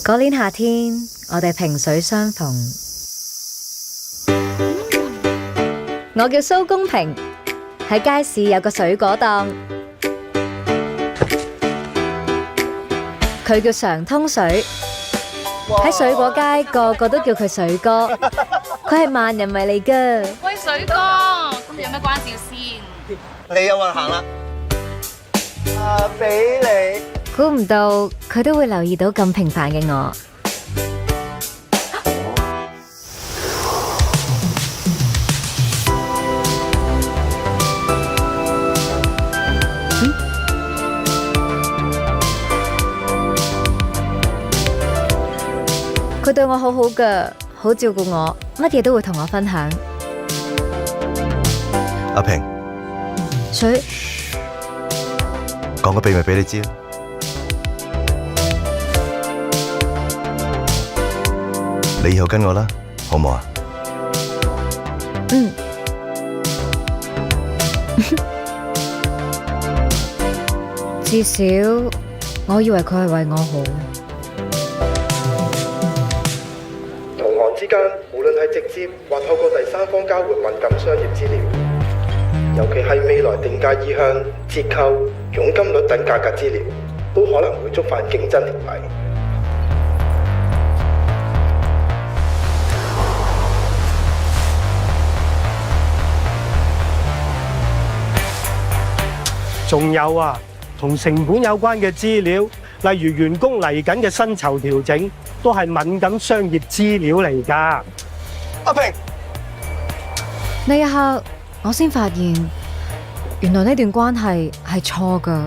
嗰年夏天，我哋萍水相逢。我叫蘇公平，喺街市有個水果檔。佢叫常通水，喺水果街個個都叫佢水哥。佢係萬人迷嚟㗎。喂，水哥，咁有咩關照先？你有運行啦，俾你。估唔到佢都會留意到咁平凡嘅我。佢對我好好㗎，好照顧我，乜嘢都會同我分享。阿平，水，講個秘密俾你知啦。你以後跟我啦，好唔好啊？嗯。至少我以為佢係為我好。同行之間，無論係直接或透過第三方交換敏感商業資料，尤其係未來定價意向、折扣、佣金率等價格資料，都可能會觸犯競爭條例。仲有啊，同成本有關嘅資料，例如員工嚟緊嘅薪酬調整，都係敏感商業資料嚟㗎。阿平，呢一刻，我先發現，原來呢段關係係錯㗎。